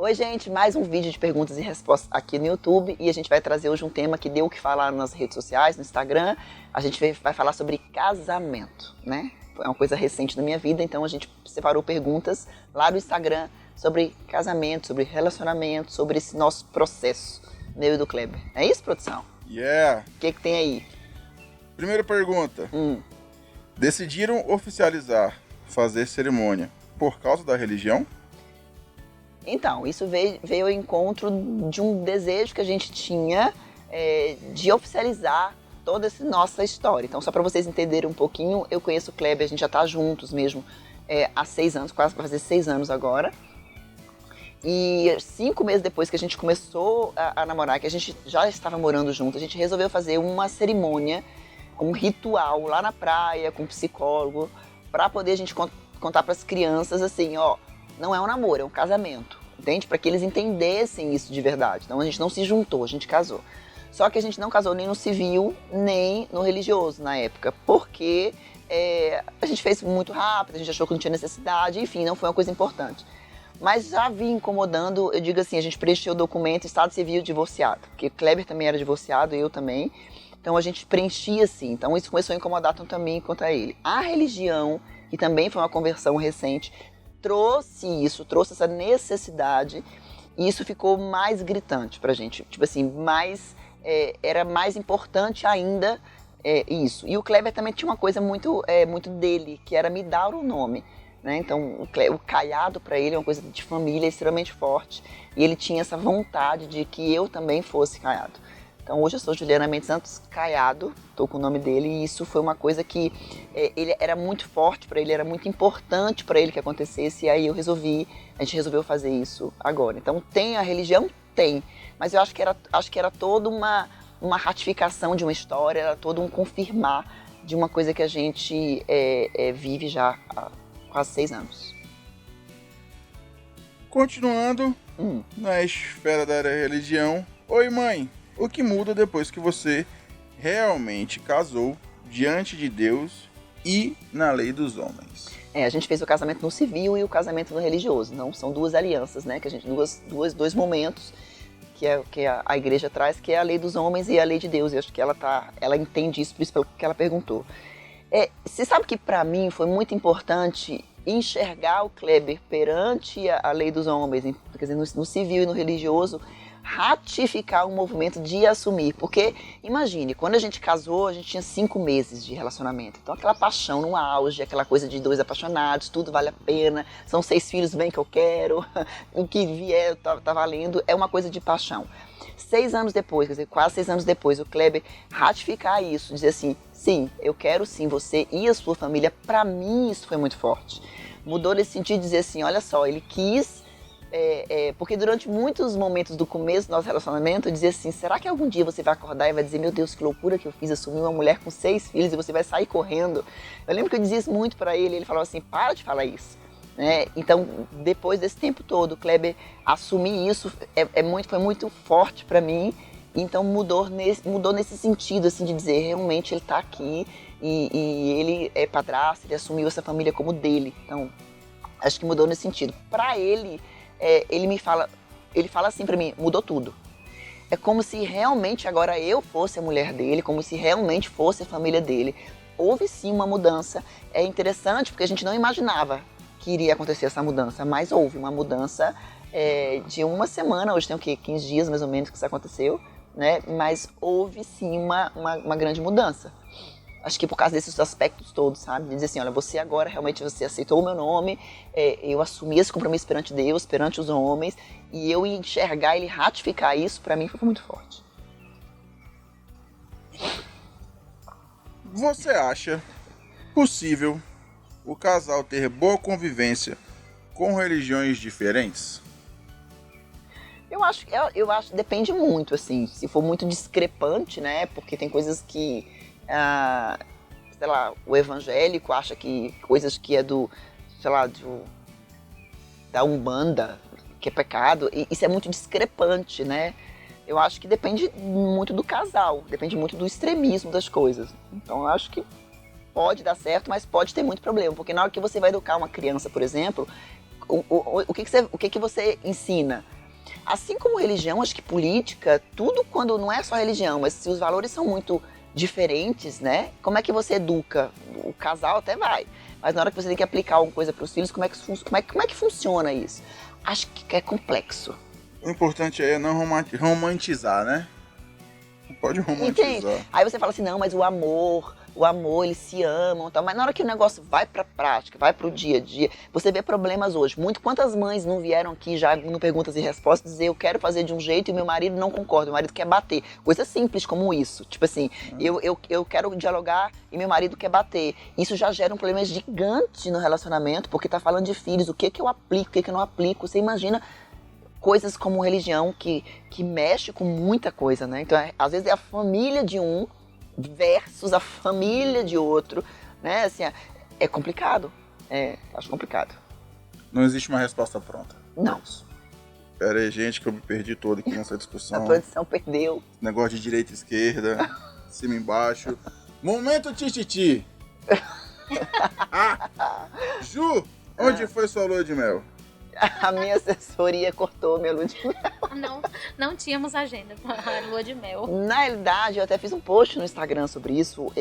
Oi, gente, mais um vídeo de perguntas e respostas aqui no YouTube e a gente vai trazer hoje um tema que deu o que falar nas redes sociais, no Instagram. A gente vai falar sobre casamento, né? Foi uma coisa recente da minha vida, então a gente separou perguntas lá no Instagram sobre casamento, sobre relacionamento, sobre esse nosso processo, meu e do Kleber. É isso, produção? Yeah! O que tem aí? Primeira pergunta. Decidiram oficializar fazer cerimônia por causa da religião? Então, isso veio ao encontro de um desejo que a gente tinha de oficializar toda essa nossa história. Então, só para vocês entenderem um pouquinho, eu conheço o Kleber, a gente já está juntos mesmo há 6 anos, quase vai fazer 6 anos agora. E 5 meses depois que a gente começou a namorar, que a gente já estava morando junto, a gente resolveu fazer uma cerimônia, um ritual lá na praia, com um psicólogo, para poder a gente contar para as crianças assim, ó, não é um namoro, é um casamento, entende? Para que eles entendessem isso de verdade. Então a gente não se juntou, a gente casou. Só que a gente não casou nem no civil, nem no religioso na época, porque a gente fez muito rápido, a gente achou que não tinha necessidade, enfim, não foi uma coisa importante. Mas já vinha incomodando, eu digo assim, a gente preencheu o documento Estado Civil divorciado, porque Kleber também era divorciado, eu também. Então a gente preenchia assim, então isso começou a incomodar tanto a mim quanto a ele. A religião, que também foi uma conversão recente, trouxe essa necessidade, e isso ficou mais gritante pra gente, tipo assim, era mais importante ainda isso. E o Kleber também tinha uma coisa muito dele, que era me dar o nome, né? Então o Caiado pra ele é uma coisa de família extremamente forte, e ele tinha essa vontade de que eu também fosse Caiado. Então hoje eu sou Juliana Mendes Santos Caiado, estou com o nome dele, e isso foi uma coisa que ele era muito forte para ele, era muito importante para ele que acontecesse, e aí a gente resolveu fazer isso agora. Então tem a religião? Tem, mas eu acho que era toda uma ratificação de uma história, era todo um confirmar de uma coisa que a gente vive já há quase 6 anos. Continuando na esfera da religião. Oi, mãe! O que muda depois que você realmente casou diante de Deus e na lei dos homens? A gente fez o casamento no civil e o casamento no religioso. Não, são 2 alianças, né? Que a gente dois momentos que a igreja traz, que é a lei dos homens e a lei de Deus. Eu acho que ela entende isso, por isso que ela perguntou. Você sabe que para mim foi muito importante enxergar o Kleber perante a lei dos homens, quer dizer, no civil e no religioso, ratificar um movimento de assumir, porque imagine, quando a gente casou, a gente tinha 5 meses de relacionamento, então aquela paixão no auge, aquela coisa de 2 apaixonados, tudo vale a pena, são 6 filhos bem que eu quero, o que vier tá valendo, é uma coisa de paixão. 6 anos depois, quer dizer, quase 6 anos depois, o Kleber ratificar isso, dizer assim, sim, eu quero sim você e a sua família, pra mim isso foi muito forte. Mudou nesse sentido de dizer assim, olha só, ele quis porque durante muitos momentos do começo do nosso relacionamento eu dizia assim, será que algum dia você vai acordar e vai dizer, meu Deus, que loucura que eu fiz, assumir uma mulher com 6 filhos e você vai sair correndo? Eu lembro que eu dizia isso muito pra ele falava assim, para de falar isso, né? Então depois desse tempo todo, o Kleber assumir isso foi muito forte pra mim, então mudou nesse sentido assim, de dizer, realmente ele tá aqui e ele é padrasto, ele assumiu essa família como dele, então acho que mudou nesse sentido. Pra ele, ele fala assim pra mim, mudou tudo. É como se realmente agora eu fosse a mulher dele, como se realmente fosse a família dele. Houve sim uma mudança. É interessante porque a gente não imaginava que iria acontecer essa mudança, mas houve uma mudança de 1 semana, hoje tem o quê? 15 dias mais ou menos que isso aconteceu, né? Mas houve sim uma grande mudança. Acho que por causa desses aspectos todos, sabe? De dizer assim, olha, você agora realmente você aceitou o meu nome, eu assumi esse compromisso perante Deus, perante os homens, e eu enxergar ele ratificar isso, pra mim foi muito forte. Você acha possível o casal ter boa convivência com religiões diferentes? Eu acho que depende muito, assim, se for muito discrepante, né? Porque tem coisas que sei lá, o evangélico acha que coisas que é da Umbanda, que é pecado, e isso é muito discrepante, né? Eu acho que depende muito do casal, depende muito do extremismo das coisas. Então eu acho que pode dar certo, mas pode ter muito problema, porque na hora que você vai educar uma criança, por exemplo, O que você ensina? Assim como religião, acho que política, tudo quando não é só religião, mas se os valores são muito diferentes, né? Como é que você educa? O casal até vai, mas na hora que você tem que aplicar alguma coisa para os filhos, como é que funciona isso? Acho que é complexo. O importante é não romantizar, né? Não pode romantizar. Entende? Aí você fala assim, não, mas o amor, eles se amam e tal. Mas na hora que o negócio vai pra prática, vai pro dia a dia, você vê problemas hoje. Quantas mães não vieram aqui já no Perguntas e Respostas dizer eu quero fazer de um jeito e meu marido não concorda, meu marido quer bater. Coisa simples como isso. Tipo assim, eu quero dialogar e meu marido quer bater. Isso já gera um problema gigante no relacionamento, porque tá falando de filhos, o que eu aplico, o que eu não aplico. Você imagina coisas como religião que mexe com muita coisa, né? Então, às vezes é a família de um versus a família de outro, né? Assim, é complicado. Acho complicado. Não existe uma resposta pronta. Não. Pera aí, gente, que eu me perdi todo aqui nessa discussão. A produção perdeu. Negócio de direita e esquerda, cima e embaixo. Momento tititi. Ju, onde foi sua lua de mel? A minha assessoria cortou minha lua de mel. Não tínhamos agenda para lua de mel. Na realidade, eu até fiz um post no Instagram sobre isso.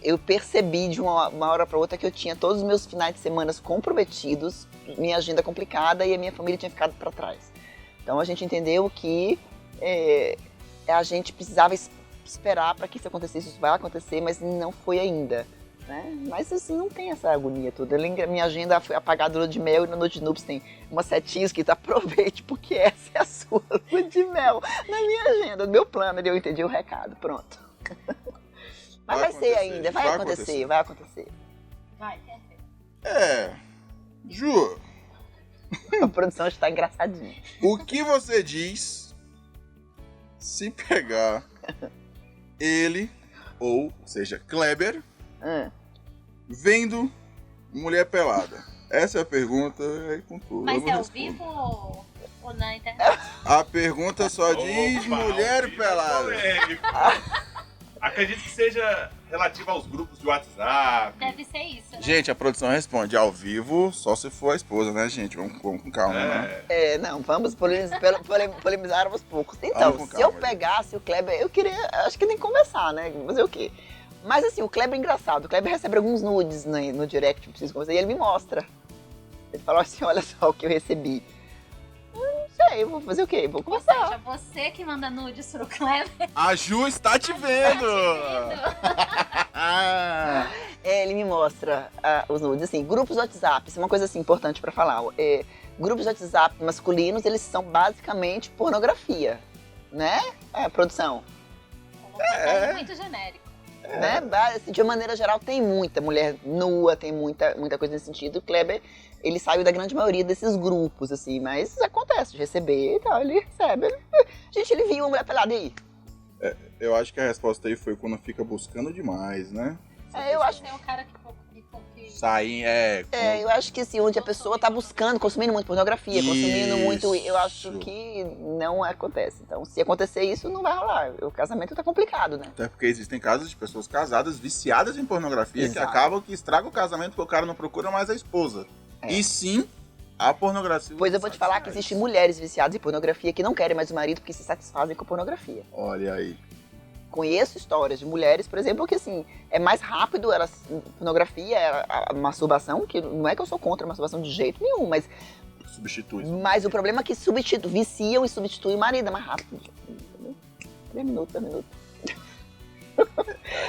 Eu percebi de uma hora para outra que eu tinha todos os meus finais de semana comprometidos, minha agenda complicada e a minha família tinha ficado para trás. Então a gente entendeu que a gente precisava esperar para que isso acontecesse. Isso vai acontecer, mas não foi ainda. Né? Mas assim, não tem essa agonia toda. Minha agenda foi apagada lua de mel e na noite de núpcias tem uma setinha escrita aproveite, porque essa é a sua lua de mel. Na minha agenda, no meu plano, eu entendi o recado, pronto. Mas vai ser ainda, vai acontecer. Vai. Ju. A produção está engraçadinha. O que você diz se pegar ele, ou seja, Kleber, vendo mulher pelada? Essa é a pergunta aí com tudo. Mas é ao vivo ou na internet? A pergunta só diz mulher pelada. Acredito que seja relativa aos grupos de WhatsApp. Deve ser isso, né? Gente, a produção responde ao vivo, só se for a esposa, né, gente? Vamos com calma, né? Não, vamos polemizar aos poucos. Então, se eu pegasse o Kleber, eu queria, acho que nem conversar, né? Fazer o quê? Mas assim, o Kleber é engraçado. O Kleber recebe alguns nudes no direct, preciso conversar, e ele me mostra. Ele fala assim, olha só o que eu recebi. Não sei, vou fazer o quê? Vou conversar. Ou seja, você que manda nudes pro Kleber. A Ju está te vendo! Ele me mostra os nudes, assim, grupos de WhatsApp, isso é uma coisa assim, importante pra falar. Grupos de WhatsApp masculinos, eles são basicamente pornografia, né? Produção. Colocando muito genérico. Né? Assim, de uma maneira geral, tem muita mulher nua, tem muita coisa nesse sentido. O Kleber, ele saiu da grande maioria desses grupos, assim, mas acontece de receber e tal, ele recebe. Gente, ele viu uma mulher pelada aí. Eu acho que a resposta aí foi quando fica buscando demais, né? Eu acho. Tem um cara que Saem, eu acho que assim, onde a pessoa tá buscando, consumindo muito pornografia, consumindo muito, eu acho que não acontece. Então, se acontecer isso, não vai rolar. O casamento tá complicado, né? Até porque existem casos de pessoas casadas, viciadas em pornografia, Exato. que acabam que estragam o casamento porque o cara não procura mais a esposa. E sim, a pornografia. Pois eu vou te falar que existem mulheres viciadas em pornografia que não querem mais o marido porque se satisfazem com a pornografia. Olha aí. Conheço histórias de mulheres, por exemplo, que assim, é mais rápido, pornografia, a masturbação, que não é que eu sou contra a masturbação de jeito nenhum, mas Substitui. Mas o problema é que viciam e substituem o marido, é mais rápido. 3 minutos.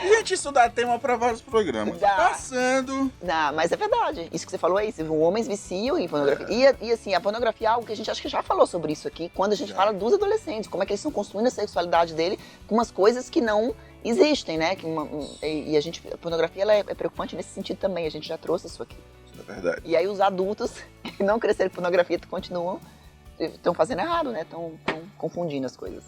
Gente, isso dá tema pra vários programas. Dá. Passando. Não, mas é verdade. Isso que você falou é isso. Homens viciam em pornografia. E assim, a pornografia é algo que a gente acho que já falou sobre isso aqui, quando a gente fala dos adolescentes, como é que eles estão construindo a sexualidade dele com umas coisas que não existem, né? A pornografia ela é preocupante nesse sentido também. A gente já trouxe isso aqui. Isso é verdade. E aí os adultos que não cresceram com pornografia estão fazendo errado, né? Estão confundindo as coisas.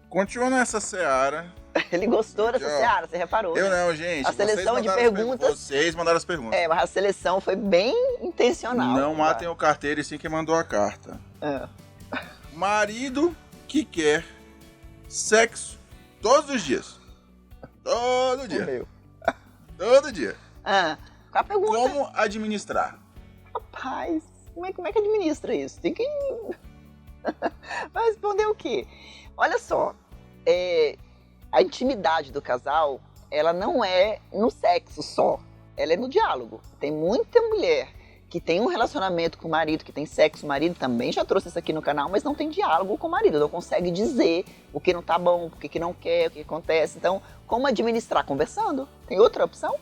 Continua nessa seara. Ele gostou dessa seara, você reparou? Eu né? não, gente. A seleção de perguntas. Vocês mandaram as perguntas. Mas a seleção foi bem intencional. Não matem o carteiro e sim quem mandou a carta. Marido que quer sexo todos os dias. Todo dia. Todo dia. Qual a pergunta? Como administrar? Rapaz, como é que administra isso? Tem que... Vai responder o quê? Olha só, a intimidade do casal, ela não é no sexo só, ela é no diálogo. Tem muita mulher que tem um relacionamento com o marido, que tem sexo, o marido também já trouxe isso aqui no canal, mas não tem diálogo com o marido, não consegue dizer o que não tá bom, o que não quer, o que acontece. Então, como administrar? Conversando. Tem outra opção,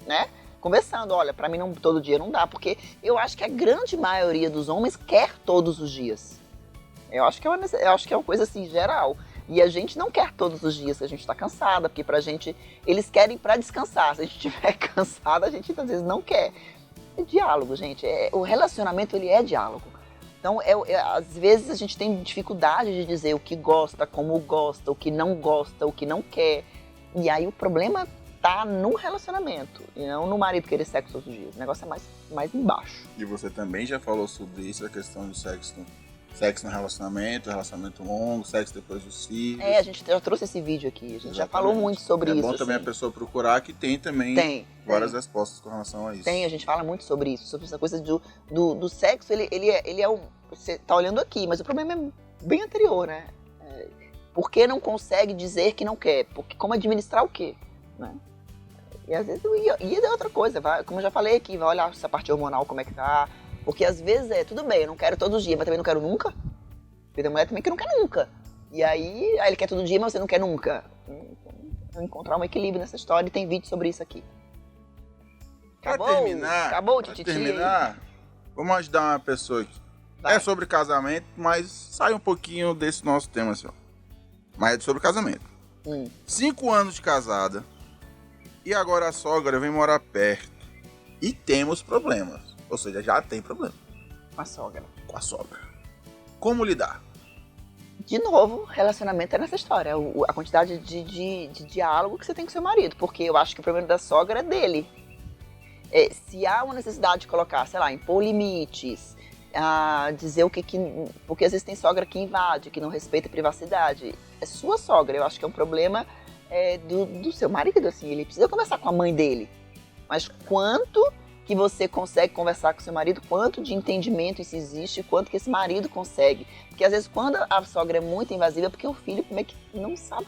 né? Conversando. Olha, pra mim todo dia não dá, porque eu acho que a grande maioria dos homens quer todos os dias. Eu acho que é uma coisa assim, geral. E a gente não quer todos os dias, a gente tá cansada, porque pra gente, eles querem pra descansar. Se a gente estiver cansada, a gente às vezes não quer. É diálogo, gente. O relacionamento, ele é diálogo. Então, às vezes a gente tem dificuldade de dizer o que gosta, como gosta, o que não gosta, o que não quer. E aí o problema tá no relacionamento, e não no marido querer sexo todos os dias. O negócio é mais embaixo. E você também já falou sobre isso, a questão do sexo no relacionamento longo, sexo depois dos filhos. A gente já trouxe esse vídeo aqui, a gente já falou muito sobre isso. É bom também a pessoa procurar, que tem também várias respostas com relação a isso. A gente fala muito sobre isso, sobre essa coisa do sexo, ele é você tá olhando aqui, mas o problema é bem anterior, né? Por que não consegue dizer que não quer? Como administrar o quê? Né? E às vezes é outra coisa, como eu já falei aqui, vai olhar essa parte hormonal, como é que tá. Porque às vezes tudo bem, eu não quero todos os dias, mas também não quero nunca. Porque tem mulher também que não quer nunca. E aí ele quer todo dia, mas você não quer nunca. Então, encontrar um equilíbrio nessa história, e tem vídeo sobre isso aqui. Acabou? Acabou, Tititi? Pra terminar, vamos ajudar uma pessoa aqui. Vai. É sobre casamento, mas sai um pouquinho desse nosso tema, assim, ó. Mas é sobre casamento. 5 anos de casada, e agora a sogra vem morar perto. E temos problemas. Ou seja, já tem problema. Com a sogra. Com a sogra. Como lidar? De novo, relacionamento é nessa história. A quantidade de diálogo que você tem com seu marido. Porque eu acho que o problema da sogra é dele. Se há uma necessidade de colocar, sei lá, impor limites, dizer o que... Porque às vezes tem sogra que invade, que não respeita a privacidade. É sua sogra. Eu acho que é um problema do seu marido, assim. Ele precisa conversar com a mãe dele. Mas quanto que você consegue conversar com seu marido, quanto de entendimento isso existe, quanto que esse marido consegue. Porque às vezes quando a sogra é muito invasiva, é porque o filho meio que não sabe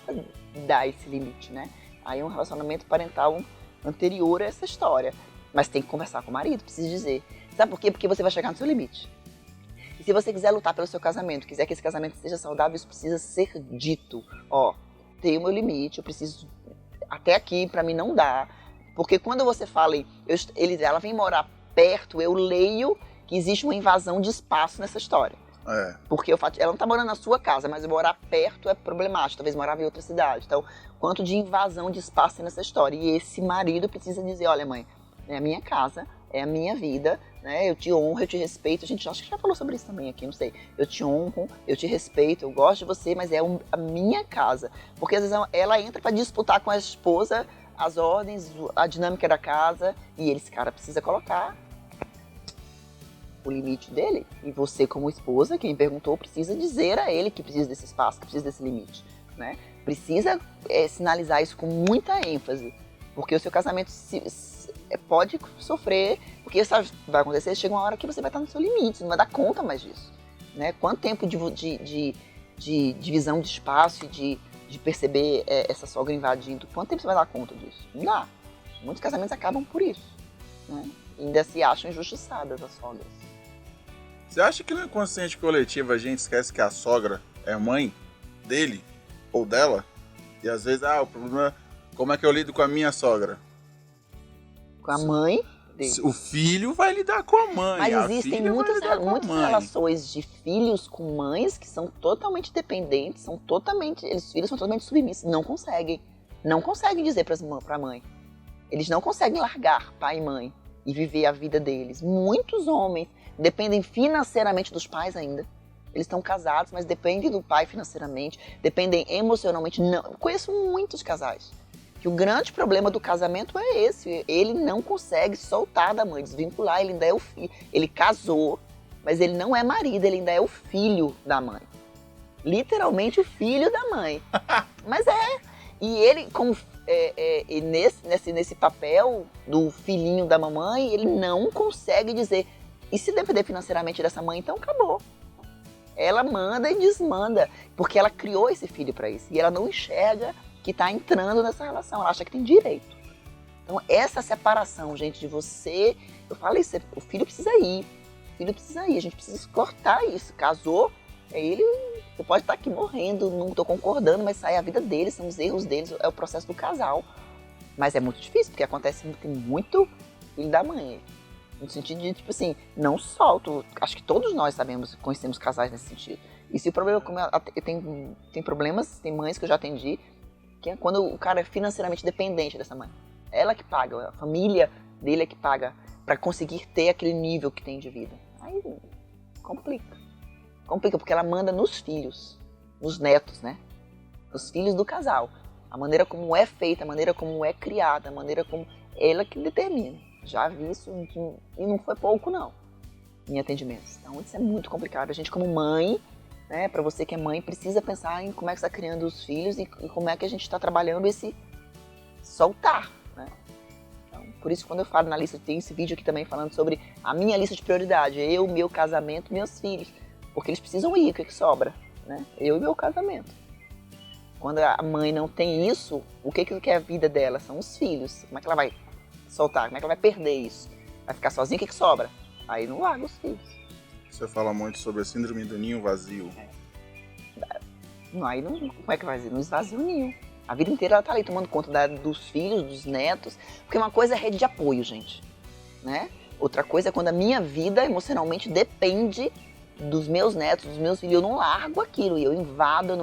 dar esse limite, né? Aí é um relacionamento parental anterior a essa história. Mas tem que conversar com o marido, precisa dizer. Sabe por quê? Porque você vai chegar no seu limite. E se você quiser lutar pelo seu casamento, quiser que esse casamento seja saudável, isso precisa ser dito. Tem o meu limite, eu preciso... Até aqui, pra mim, não dá. Porque quando você fala, ela vem morar perto, eu leio que existe uma invasão de espaço nessa história. Porque ela não tá morando na sua casa, mas morar perto é problemático, talvez morava em outra cidade. Então, quanto de invasão de espaço tem nessa história? E esse marido precisa dizer, olha mãe, é a minha casa, é a minha vida, né? Eu te honro, eu te respeito. A gente acho que já falou sobre isso também aqui, não sei. Eu te honro, eu te respeito, eu gosto de você, mas é a minha casa. Porque às vezes ela entra pra disputar com a esposa as ordens, a dinâmica da casa, e esse cara precisa colocar o limite dele. E você, como esposa, quem perguntou, precisa dizer a ele que precisa desse espaço, que precisa desse limite, né? Precisa sinalizar isso com muita ênfase, porque o seu casamento pode sofrer, porque sabe, vai acontecer, chega uma hora que você vai estar no seu limite, você não vai dar conta mais disso, né? Quanto tempo de divisão de espaço e de perceber essa sogra invadindo, quanto tempo você vai dar conta disso? Não dá. Muitos casamentos acabam por isso, né? E ainda se acham injustiçadas as sogras. Você acha que no inconsciente coletivo a gente esquece que a sogra é a mãe dele ou dela? E às vezes, o problema é como é que eu lido com a minha sogra? Com a mãe dele. O filho vai lidar com a mãe. Mas existem muitas relações de filhos com mães que são totalmente dependentes, os filhos são totalmente submissos, não conseguem dizer pra mãe. Eles não conseguem largar pai e mãe e viver a vida deles. Muitos homens dependem financeiramente dos pais ainda. Eles estão casados, mas dependem do pai financeiramente, dependem emocionalmente. Não, eu conheço muitos casais que o grande problema do casamento é esse. Ele não consegue soltar da mãe, desvincular. Ele ainda é o filho. Ele casou, mas ele não é marido, ele ainda é o filho da mãe. Literalmente o filho da mãe. Mas E ele, como nesse papel do filhinho da mamãe, ele não consegue dizer: E se depender financeiramente dessa mãe, então acabou. Ela manda e desmanda, porque ela criou esse filho para isso. E ela não enxerga que está entrando nessa relação, ela acha que tem direito. Então essa separação, gente, de você... Eu falo isso, o filho precisa ir. O filho precisa ir, a gente precisa cortar isso. Casou, ele... Você pode estar aqui morrendo, não estou concordando, mas sai a vida deles, são os erros deles, é o processo do casal. Mas é muito difícil, porque acontece tem muito filho da mãe. No sentido de, tipo assim, não solto. Acho que todos nós sabemos, conhecemos casais nesse sentido. E se o problema, como tem problemas, tem mães que eu já atendi, que é quando o cara é financeiramente dependente dessa mãe. Ela que paga, a família dele é que paga para conseguir ter aquele nível que tem de vida. Aí complica. Complica porque ela manda nos filhos, nos netos, né? Nos filhos do casal. A maneira como é feita, a maneira como é criada, a maneira como ela que determina. Já vi isso e não foi pouco, não, em atendimentos. Então, isso é muito complicado. A gente, como mãe, né, para você que é mãe, precisa pensar em como é que você está criando os filhos e como é que a gente está trabalhando esse soltar, né? Então, por isso, quando eu falo na lista, tem esse vídeo aqui também falando sobre a minha lista de prioridade. Eu, meu casamento, meus filhos. Porque eles precisam ir, o que sobra, né? Eu e meu casamento. Quando a mãe não tem isso, o que é a vida dela? São os filhos. Como é que ela vai soltar? Como é que ela vai perder isso? Vai ficar sozinha, o que sobra? Aí não larga os filhos. Você fala muito sobre a síndrome do ninho vazio. Aí não, como é que vai fazer? Não esvazia o ninho. A vida inteira ela tá ali tomando conta dos filhos, dos netos. Porque uma coisa é rede de apoio, gente, né? Outra coisa é quando a minha vida emocionalmente depende dos meus netos, dos meus filhos. Eu não largo aquilo, eu invado,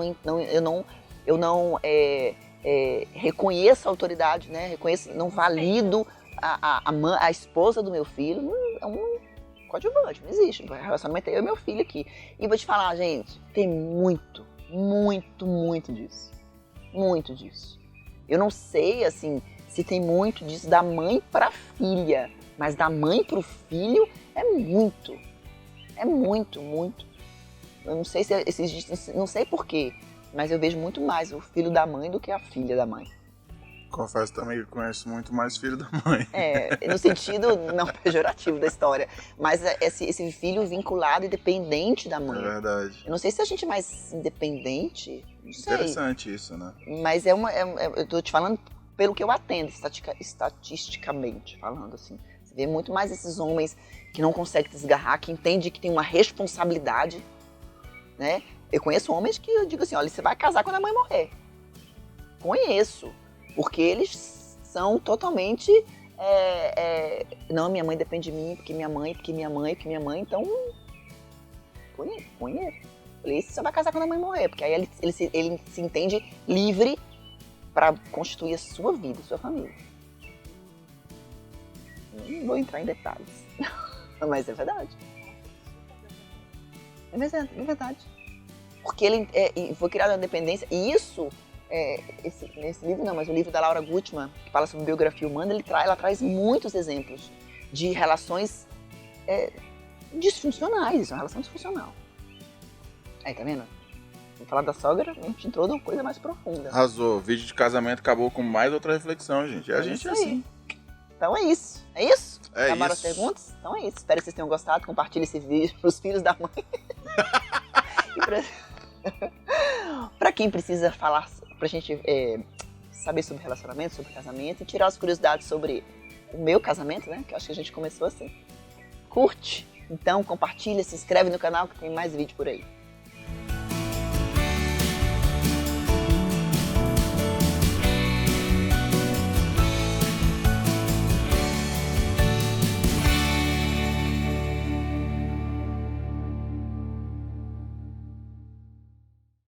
eu não reconheço a autoridade, né? Reconheço, não valido a esposa do meu filho. É um coadjuvante, não existe. O relacionamento é eu e meu filho aqui. E vou te falar, gente, tem muito, muito, muito disso. Muito disso. Eu não sei, assim, se tem muito disso da mãe pra filha, mas da mãe pro filho é muito. É muito, muito. Eu não sei se não sei porquê, mas eu vejo muito mais o filho da mãe do que a filha da mãe. Confesso também que conheço muito mais filho da mãe. No sentido não pejorativo da história, mas esse filho vinculado e dependente da mãe. É verdade. Eu não sei se a gente é mais independente, não sei. Interessante isso, né? Mas eu tô te falando pelo que eu atendo, estatisticamente falando, assim. Você vê muito mais esses homens que não conseguem desgarrar, que entendem que tem uma responsabilidade, né? Eu conheço homens que eu digo assim, olha, você vai casar quando a mãe morrer. Conheço. Porque eles são totalmente... não, minha mãe depende de mim, porque minha mãe, então... Conheço. Falei, você vai casar quando a mãe morrer, porque aí ele se entende livre para constituir a sua vida, a sua família. Não vou entrar em detalhes, mas é verdade. É verdade. Porque ele foi criado na dependência, e isso... Nesse livro não, mas o livro da Laura Gutman, que fala sobre biografia humana, ela traz muitos exemplos de relações disfuncionais. Isso é uma relação disfuncional. Aí, tá vendo? Vou falar da sogra, a gente entrou numa coisa mais profunda. Arrasou. O vídeo de casamento acabou com mais outra reflexão, gente. A gente é assim. Então é isso. É isso? É Acabaram isso. as perguntas? Então é isso. Espero que vocês tenham gostado. Compartilhe esse vídeo pros filhos da mãe. Pra quem precisa falar, pra gente saber sobre relacionamento, sobre casamento e tirar as curiosidades sobre o meu casamento, né? Que eu acho que a gente começou assim. Curte, então compartilha, se inscreve no canal que tem mais vídeo por aí.